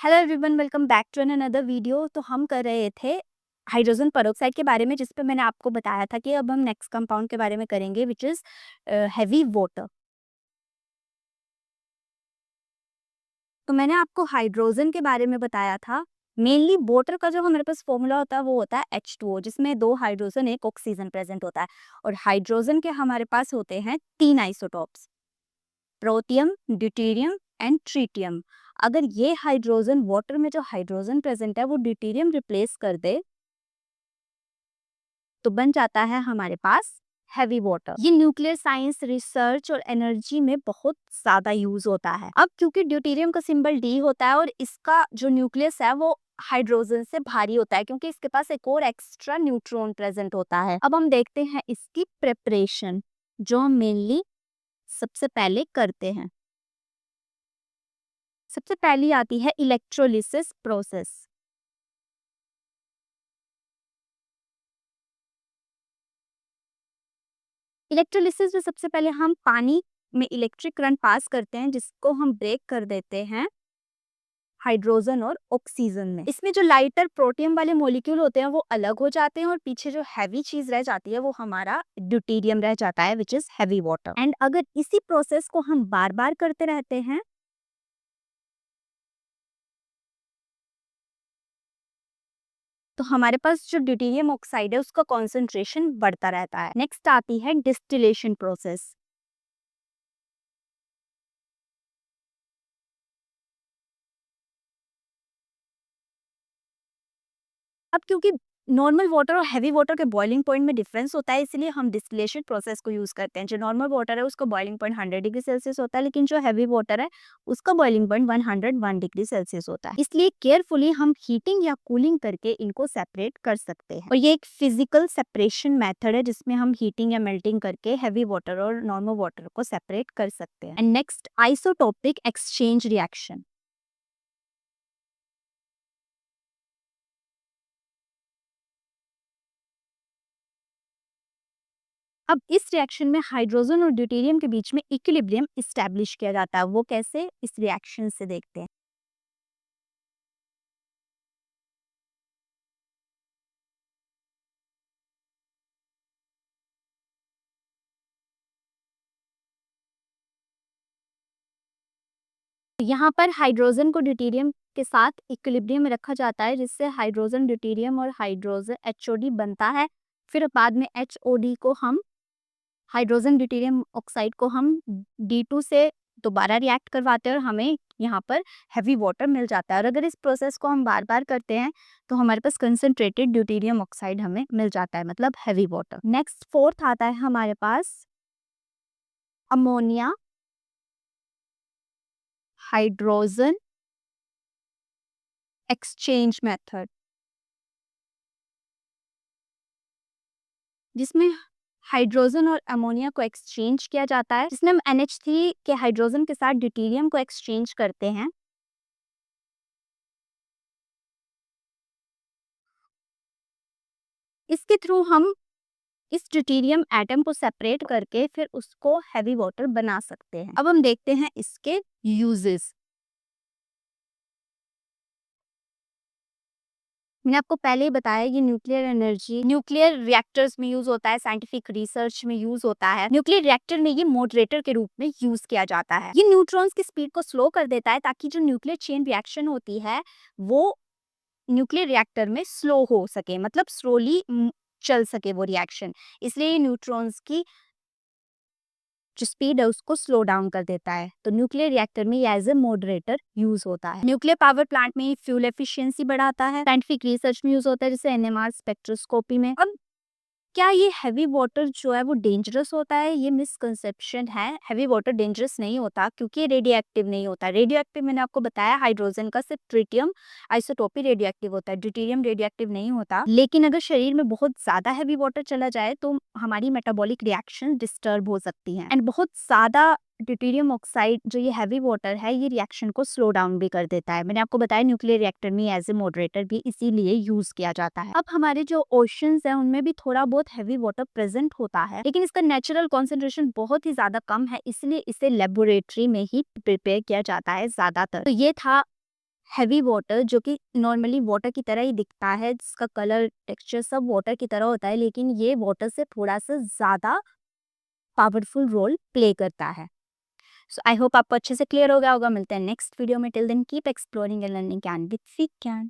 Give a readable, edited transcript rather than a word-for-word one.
Hello everyone, welcome back to another video. तो हम कर रहे थे हाइड्रोजन पेरोक्साइड के बारे में, जिस पे मैंने आपको बताया था कि अब हम नेक्स्ट कंपाउंड के बारे में करेंगे, विच इज़ हैवी वाटर। तो मैंने आपको हाइड्रोजन के बारे में बताया था। मेनली वाटर का जो हमारे पास फॉर्मूला होता है वो होता है H2O, जिसमें 2 हाइड्रोजन एक ऑक्सीजन प्रेजेंट होता है। और हाइड्रोजन के हमारे पास होते हैं 3 isotopes, protium, deuterium and tritium. अगर ये हाइड्रोजन वाटर में जो हाइड्रोजन प्रेजेंट है वो ड्यूटेरियम रिप्लेस कर दे तो बन जाता है हमारे पास हैवी वाटर। ये न्यूक्लियर साइंस, रिसर्च और एनर्जी में बहुत ज्यादा यूज होता है। अब क्योंकि ड्यूटेरियम का सिंबल D होता है और इसका जो न्यूक्लियस है वो हाइड्रोजन से भारी होता है, क्योंकि इसके पास एक और एक्स्ट्रा न्यूट्रॉन प्रेजेंट होता है। अब हम देखते हैं इसकी प्रिपरेशन, जो हम मेनली सबसे पहले करते हैं। सबसे पहली आती है इलेक्ट्रोलिसिस प्रोसेस। इलेक्ट्रोलिसिस में सबसे पहले हम पानी में इलेक्ट्रिक करंट पास करते हैं, जिसको हम ब्रेक कर देते हैं हाइड्रोजन और ऑक्सीजन में। इसमें जो लाइटर प्रोटियम वाले मॉलिक्यूल होते हैं वो अलग हो जाते हैं और पीछे जो हैवी चीज रह जाती है वो हमारा ड्यूटेरियम रह जाता है, which is heavy water. And अगर इसी प्रोसेस को हम बार बार करते रहते हैं तो हमारे पास जो ड्यूटेरियम ऑक्साइड है उसका कॉन्सेंट्रेशन बढ़ता रहता है। नेक्स्ट आती है डिस्टिलेशन प्रोसेस। अब क्योंकि नॉर्मल वाटर और हैवी वाटर के बॉइलिंग पॉइंट में डिफरेंस होता है, इसलिए हम डिस्टिलेशन प्रोसेस को यूज करते हैं। जो नॉर्मल वाटर है उसका बॉइलिंग पॉइंट 100 डिग्री सेल्सियस होता है, लेकिन जो हैवी वाटर है उसका बॉइलिंग पॉइंट 101 डिग्री सेल्सियस होता है। इसलिए केयरफुली हम हीटिंग या कूलिंग करके इनको सेपरेट कर सकते हैं। और ये एक फिजिकल सेपरेशन मेथड है जिसमें हम हीटिंग या मेल्टिंग करके हैवी वाटर और नॉर्मल वाटर को सेपरेट कर सकते हैं। And next, isotopic exchange reaction. अब इस रिएक्शन में हाइड्रोजन और ड्यूटेरियम के बीच में इक्विलिब्रियम इस्टेब्लिश किया जाता है। वो कैसे, इस रिएक्शन से देखते हैं। यहाँ पर हाइड्रोजन को ड्यूटेरियम के साथ इक्विलिब्रियम में रखा जाता है, जिससे हाइड्रोजन ड्यूटेरियम और हाइड्रोजन HOD बनता है। फिर बाद में HOD को हम हाइड्रोजन ड्यूटेरियम ऑक्साइड को हम D2 से दोबारा रिएक्ट करवाते हैं और हमें यहाँ पर हैवी वाटर मिल जाता है। और अगर इस प्रोसेस को हम बार बार करते हैं तो हमारे पास कंसंट्रेटेड ड्यूटेरियम ऑक्साइड हमें मिल जाता है, मतलब हैवी वाटर। नेक्स्ट फोर्थ आता है हमारे पास अमोनिया हाइड्रोजन एक्सचेंज मेथड, जिसमें हाइड्रोजन और अमोनिया को एक्सचेंज किया जाता है, जिसमें हम NH3 के हाइड्रोजन के साथ ड्यूटेरियम को एक्सचेंज करते हैं। इसके थ्रू हम इस ड्यूटेरियम एटम को सेपरेट करके फिर उसको हैवी वाटर बना सकते हैं। अब हम देखते हैं इसके यूजेस। मैंने आपको पहले ही बताया, ये न्यूक्लियर एनर्जी, न्यूक्लियर रिएक्टर्स में यूज होता है, साइंटिफिक रिसर्च में यूज होता है। न्यूक्लियर रिएक्टर में ये मॉडरेटर के रूप में यूज किया जाता है। ये न्यूट्रॉन्स की स्पीड को स्लो कर देता है ताकि जो न्यूक्लियर चेन रिएक्शन होती है वो न्यूक्लियर रिएक्टर में स्लो हो सके, मतलब स्लोली चल सके वो रिएक्शन। इसलिए ये न्यूट्रॉन्स की जो स्पीड है उसको स्लो डाउन कर देता है। तो न्यूक्लियर रिएक्टर में ये एज ए मॉडरेटर यूज होता है। न्यूक्लियर पावर प्लांट में फ्यूल एफिशिएंसी बढ़ाता है। साइंटिफिक रिसर्च में यूज होता है, जैसे NMR स्पेक्ट्रोस्कोपी में। अब क्या ये हैवी वाटर जो है वो डेंजरस होता है? ये मिसकंसेप्शन है। हैवी वाटर डेंजरस नहीं होता क्योंकि ये रेडियो एक्टिव नहीं होता। रेडियो एक्टिव मैंने आपको बताया, हाइड्रोजन का सिर्फ ट्रिटियम आइसोटोपी रेडियो एक्टिव होता है, ड्यूटेरियम रेडियो एक्टिव नहीं होता। लेकिन अगर शरीर में बहुत ज्यादा हैवी वाटर चला जाए तो हमारी मेटाबॉलिक रिएक्शन डिस्टर्ब हो सकती है। एंड बहुत ज्यादा ड्यूटेरियम ऑक्साइड जो ये हैवी वाटर है ये रिएक्शन को स्लो डाउन भी कर देता है। मैंने आपको बताया न्यूक्लियर रिएक्टर में एज ए मॉडरेटर भी इसीलिए यूज किया जाता है। अब हमारे जो ओशंस हैं उनमें भी थोड़ा बहुत हैवी वाटर प्रेजेंट होता है, लेकिन इसका नेचुरल कॉन्सेंट्रेशन बहुत ही ज्यादा कम है, इसलिए इसे लेबोरेटरी में ही प्रिपेयर किया जाता है ज्यादातर। तो ये था हैवी वाटर जो कि नॉर्मली वाटर की तरह ही दिखता है, जिसका कलर टेक्सचर सब वाटर की तरह होता है, लेकिन ये वाटर से थोड़ा सा ज़्यादा पावरफुल रोल प्ले करता है। सो आई होप आपको अच्छे से क्लियर हो गया होगा। मिलते हैं नेक्स्ट वीडियो में। Till then keep exploring and learning can with we can.